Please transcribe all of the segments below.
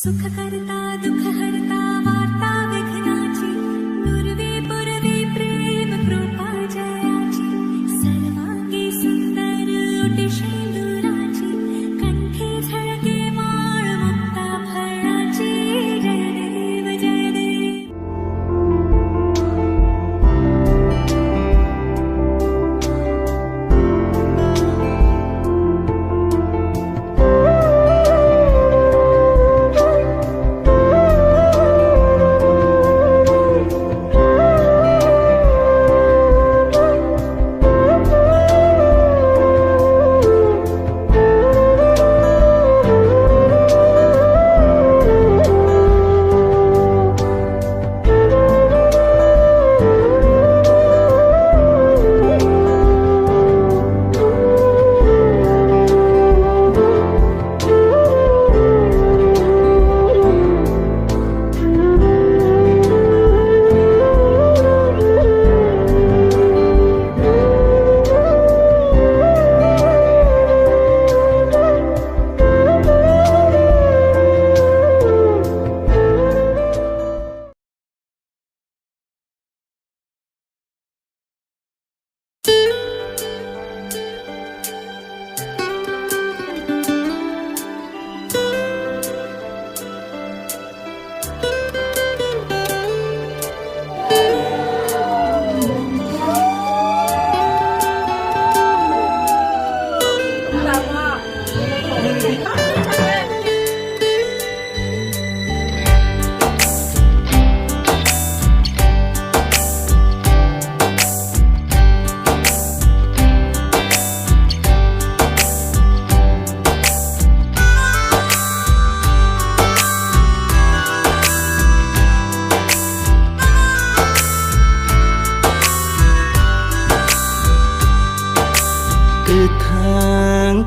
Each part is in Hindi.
सुख करता दुःख हरता वार्ता विघ्नाची दुर्वी पुरवी प्रेम कृपा जयाची सर्वांगी सुंदर ओटी शेंदुराची कंठी झळके माळ मुक्ता फळाची जय देव जय देव.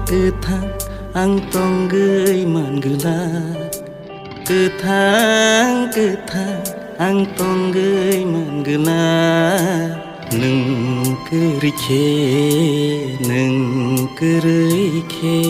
Ketang ang tonggay man gelak Ketang ang tonggay man gelak Neng kerike neng kerike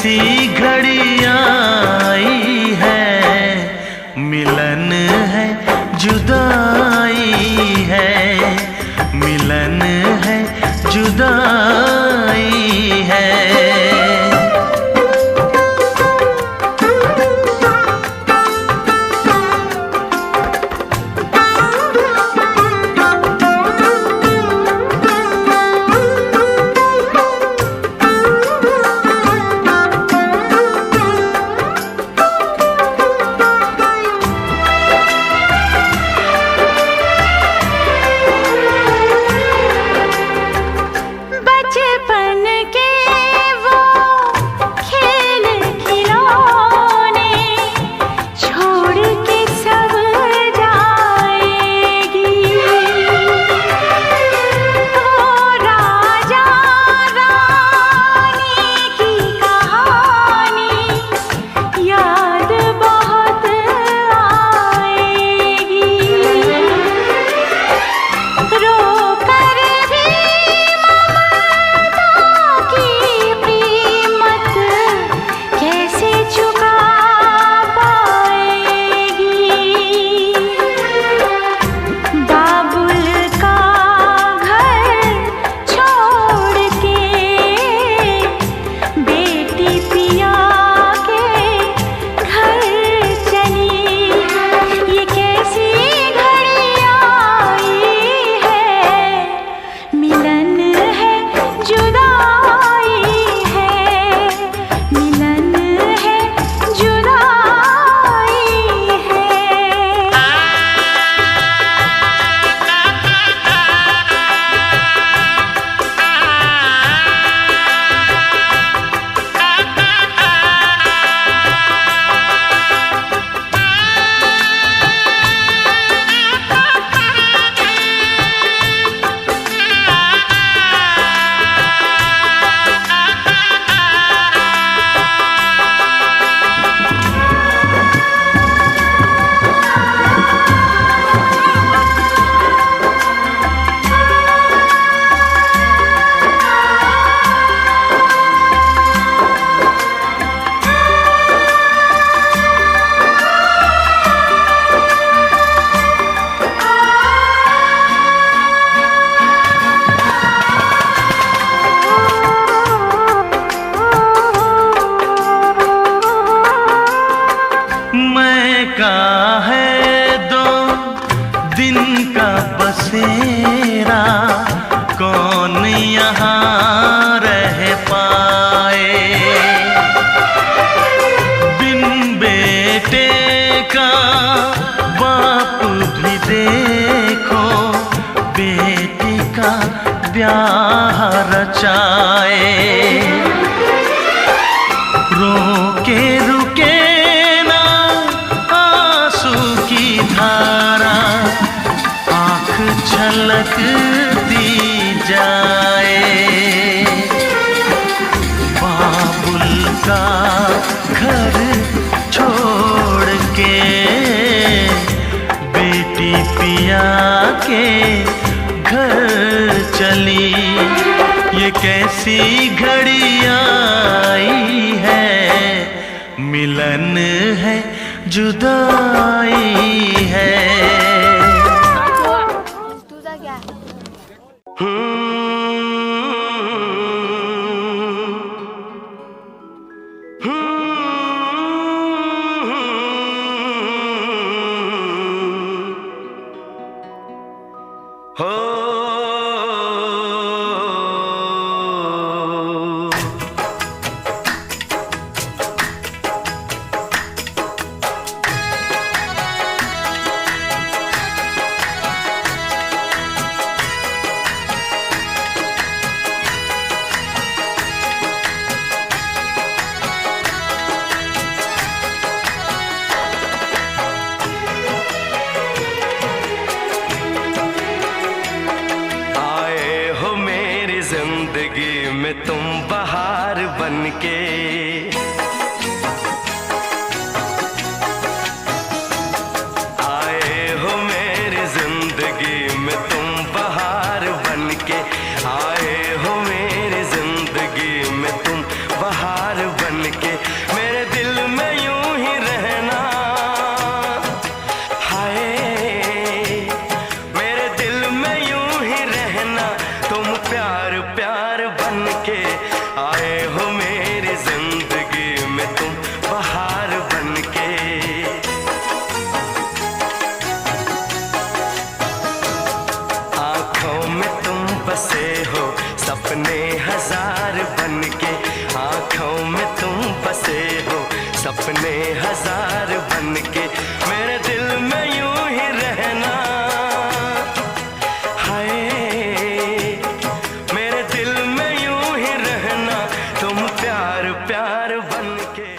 कैसी घड़ी आई है, मिलन है जुदाई है, मिलन है जुदाई है। का है 2 दिन का बसेरा, कौन यहाँ रह पाए। बिन बेटे का बाप भी देखो, बेटी का ब्याह रचाए। रोके रुके ना आंसू की धारा, आँख छलकती जाए। बाबुल का घर छोड़ के बेटी पिया के घर चली, ये कैसी घड़ी आई है, मिलन है जुदाई है। जिंदगी में तुम बहार बनके, आए हो मेरी जिंदगी में तुम बहार बनके, आए हो मेरी जिंदगी में तुम बहार बनके। के आए हो मेरी जिंदगी में तुम बहार बन के। आंखों में तुम बसे हो सपने हजार बन के, आंखों में तुम बसे हो सपने हजार बन के। मेरे दिल में यूं ही रहना, हाय मेरे दिल में यूं ही रहना, तुम प्यार प्यार बन के।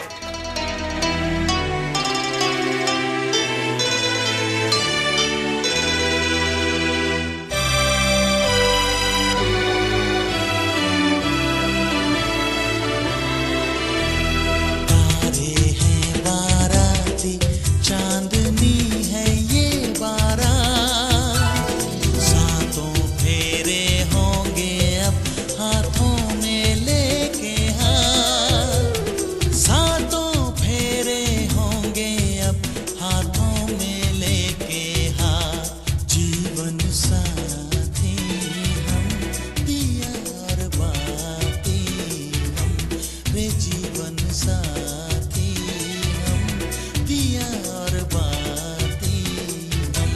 चांदनी है ये बारात, सातों फेरे होंगे अब हाथों में लेके हाथ, सातों फेरे होंगे अब हाथों में लेके हाथ। जीवन साथी हम दिया और बाती हम, रे जीवन साथी हम दिया और बाती हम।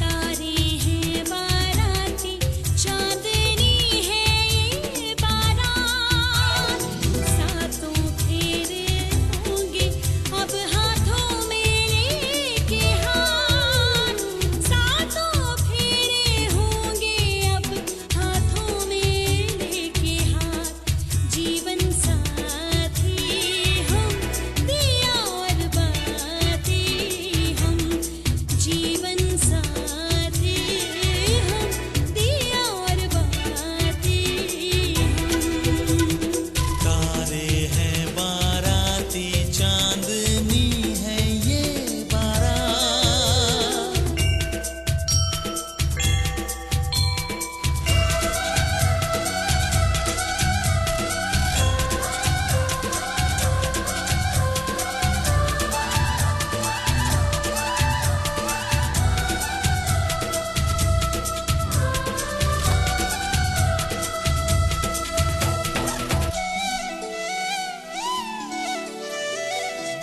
तारे हैं बाराती, चांदनी है ये बारात, सातों फेरे होंगे अब हाथों में लेके हाथ, सातों फेरे होंगे अब हाथों में लेके हाथ। जीवन साथी हम दिया और बाती हम, जीवन साथी हम दिया और बाती हम। तारे हैं बाराती, चांदनी है ये बारात।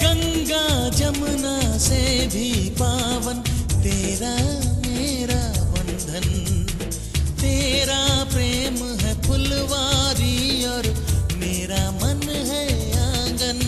गंगा जमुना से भी पावन तेरा मेरा बंधन, तेरा प्रेम है फुलवारी और मेरा मन है आंगन।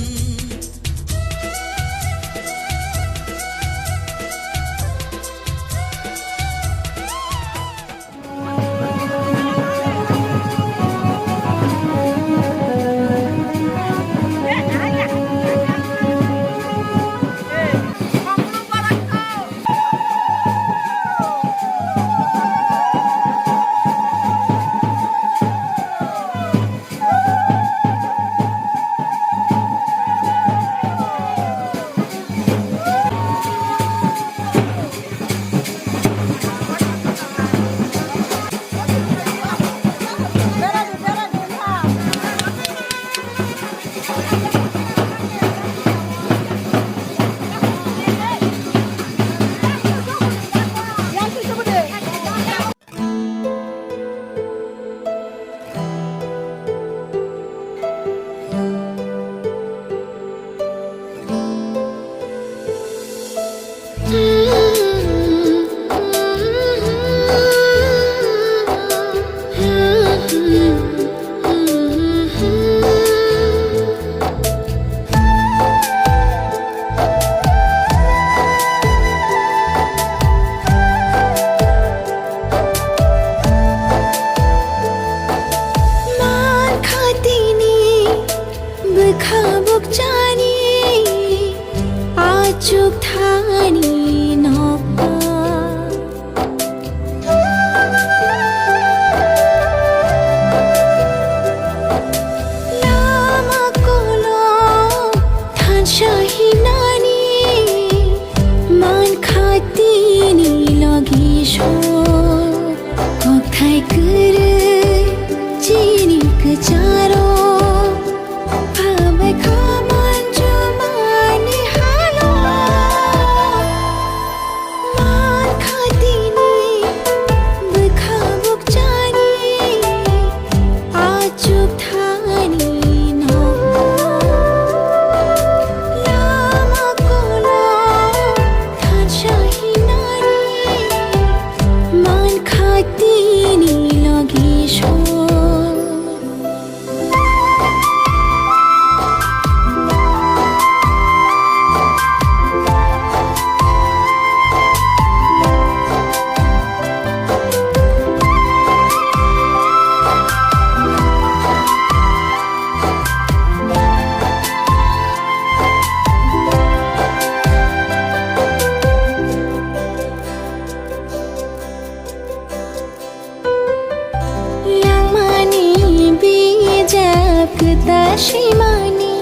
जापता शिमानी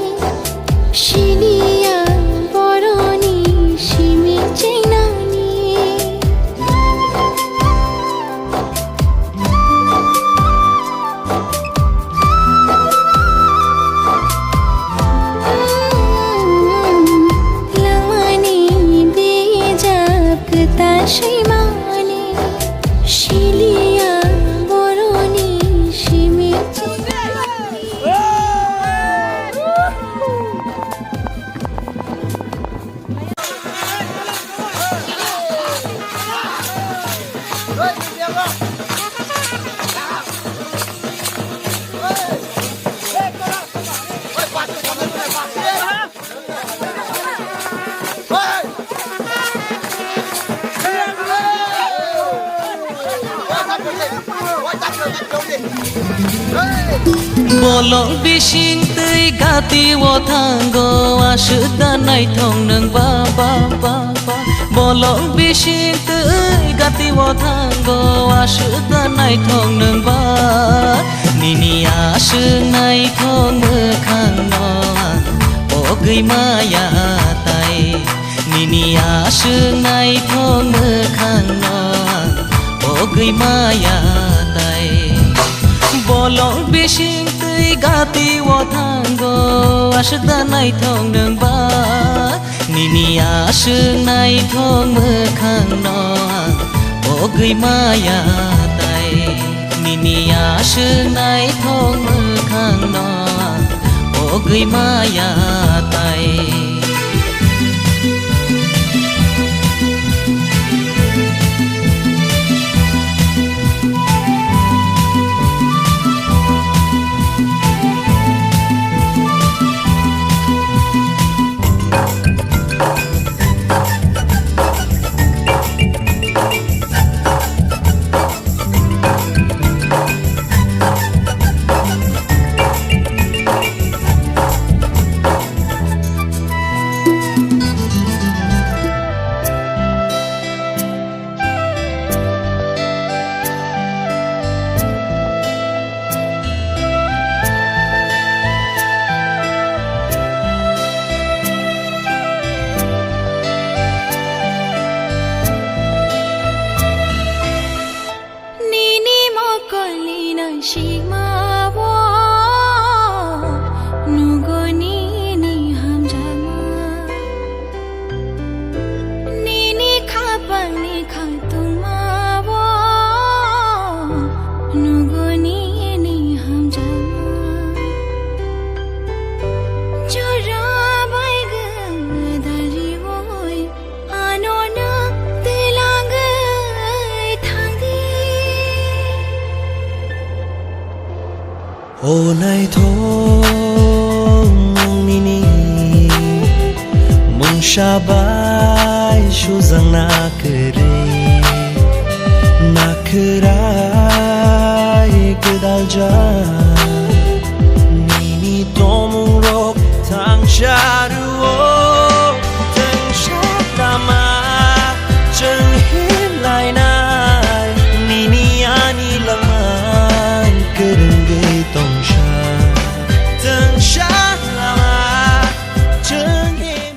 शिलिया बरनी शिमी चैनानी लमानी दे जापता शिमानी शिलिया बरनी शिमी Bolong bising tei gati wo tango asda nai thong nang ba ba ba ba Bolong bising tei gati wo tango asda nai thong nang ba Nini asung nai thong khang no ogai maya tai Nini asung nai thong khang no ogai maya tai Bolong bising tei gati wo tango asda nai thong nang ba Nini asung nai thong khang no ogai maya tai Nini asung nai thong khang no ogai maya tai O nai thong nini mung shabai shu zang na krai kedal ja nini tomung rok tang sharu o tang shatama cheng hin lai nai nini ani lamang kereng tong sha tang sha lama cheng him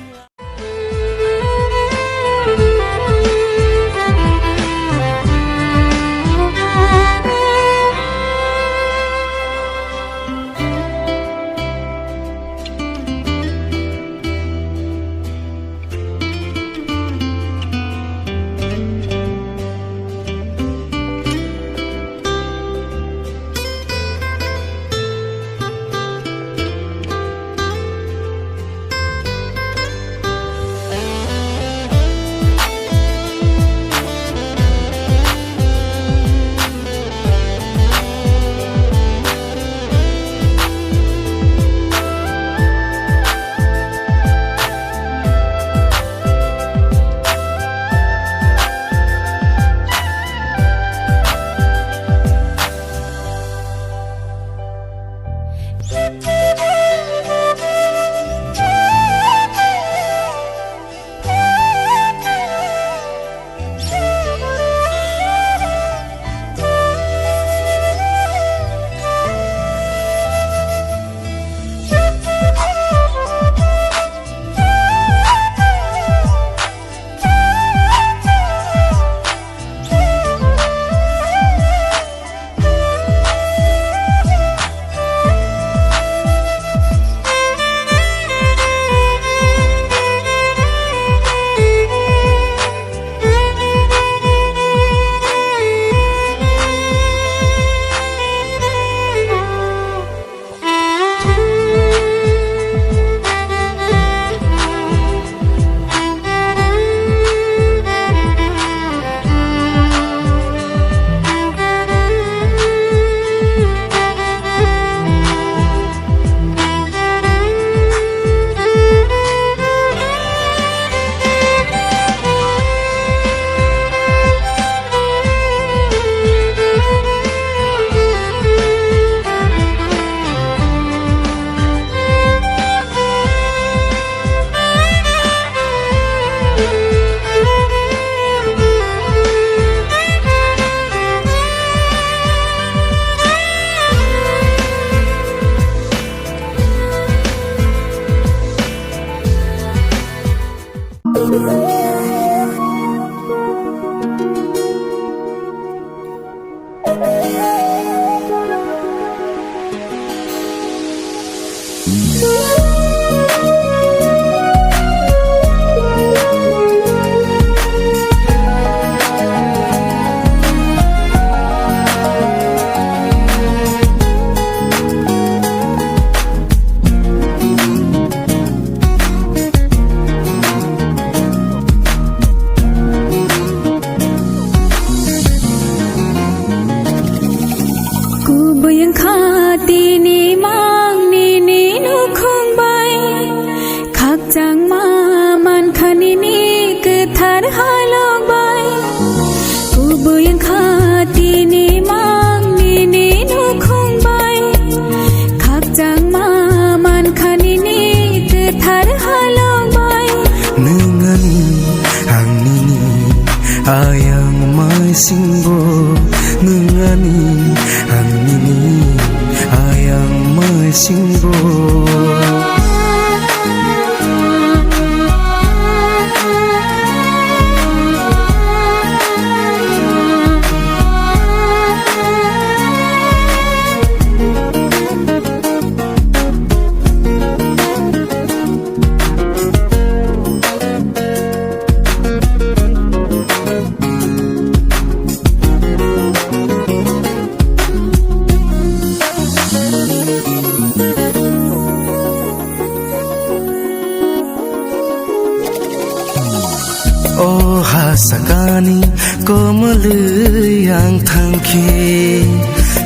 sakani komelu yang tangke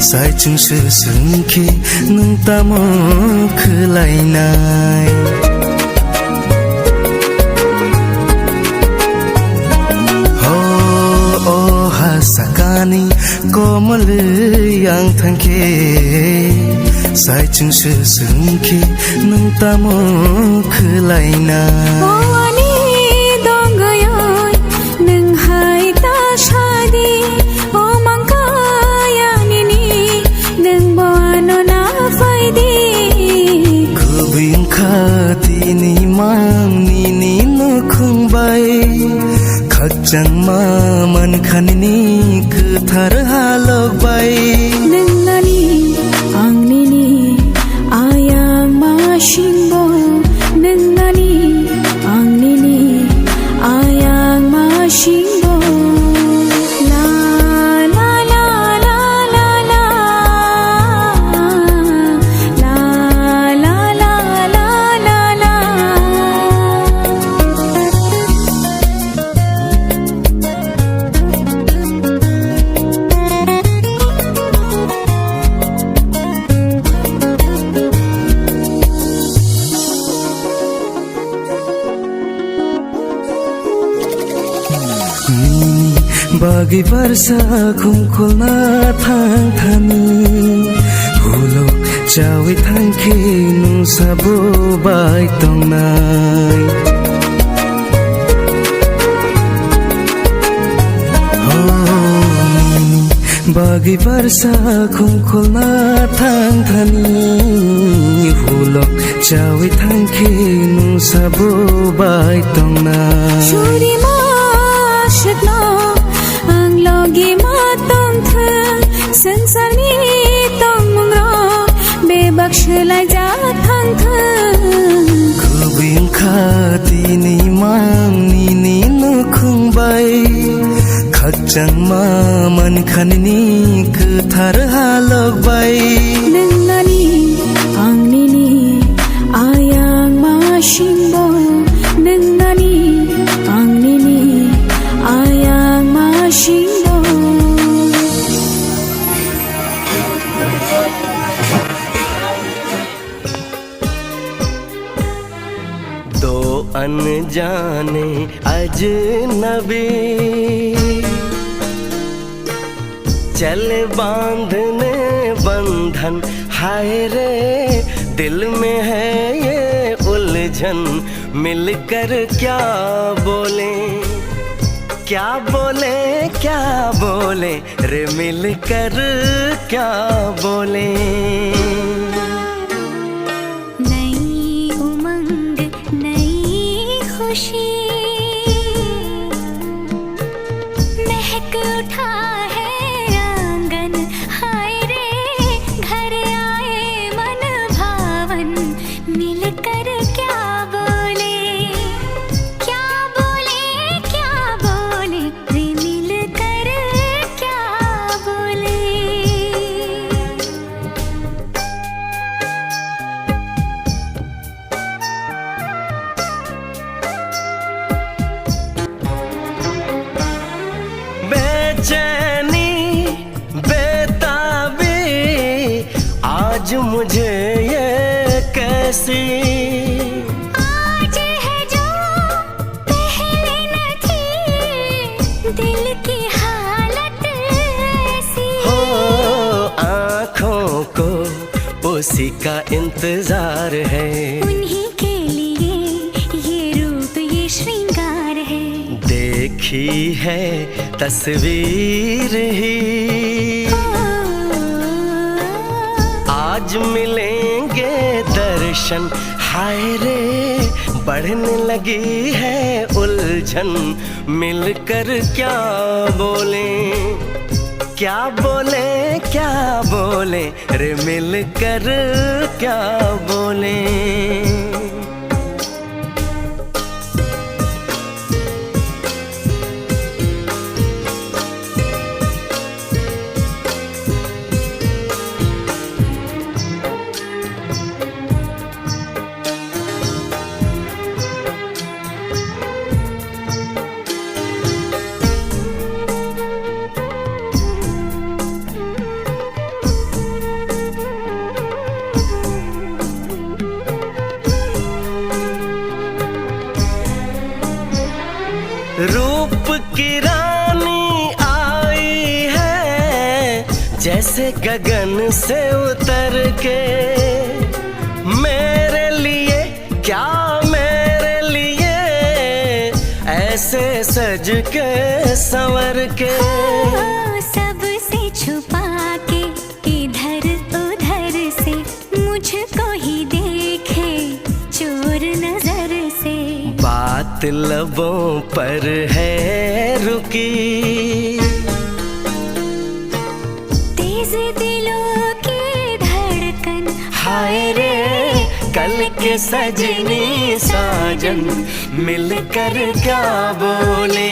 saicung sesengke nung tamo kelainai oh hasakani komelu yang tangke saicung sesengke nung tamo kelainai Tini mang nini no khung bai khakchang ma man khanini kuthar halok bai nangani ang nini ayang ma shimbo nangani ang nini ayang ma shimbo la la la la la la la la la bagi barsa kumkulna thang thani hulo chawi thangke nung sabo bai tong nai bagi barsa kumkulna thang thani hulo chawi thangke nung sabo bai tong nai Shuri ma shitna Logi matong the sansar ni tong mungro bebaksh lai ja thang the kubing khati ni mang ni ni no khung bai khakchang ma man khanini kuthar halok bai nangani ang nini ayang ma shimbo nangani ang nini ayang ma shimbo दो अनजाने अजनबी चले बांधने बंधन हाय रे दिल में है ये उलझन मिलकर क्या बोले क्या बोले क्या बोले रे मिलकर क्या बोले महक उठा है आंगन हाय रे घर आए मन भावन मिलकर क्या बोले क्या बोले क्या बोले रे मिलकर क्या बोले बेचैनी बेताबी आज मुझे ये कैसी आज है जो पहले न थी दिल की हालत ऐसी हो आँखों को उसी का इंतजार है उन्हीं के लिए ये रूप ये श्रृंगार है देखी है तस्वीर ही आज मिलेंगे दर्शन हाय रे बढ़ने लगी है उलझन मिलकर क्या बोले क्या बोले क्या बोले रे मिलकर क्या बोले ऐसे गगन से उतर के मेरे लिए, क्या मेरे लिए ऐसे सज के संवर के। सबसे छुपा के इधर उधर से मुझको ही देखे चोर नजर से। बात लबों पर है रुकी, तेज दिलों की धड़कन। हाय रे कल के सजनी साजन मिलकर क्या बोले।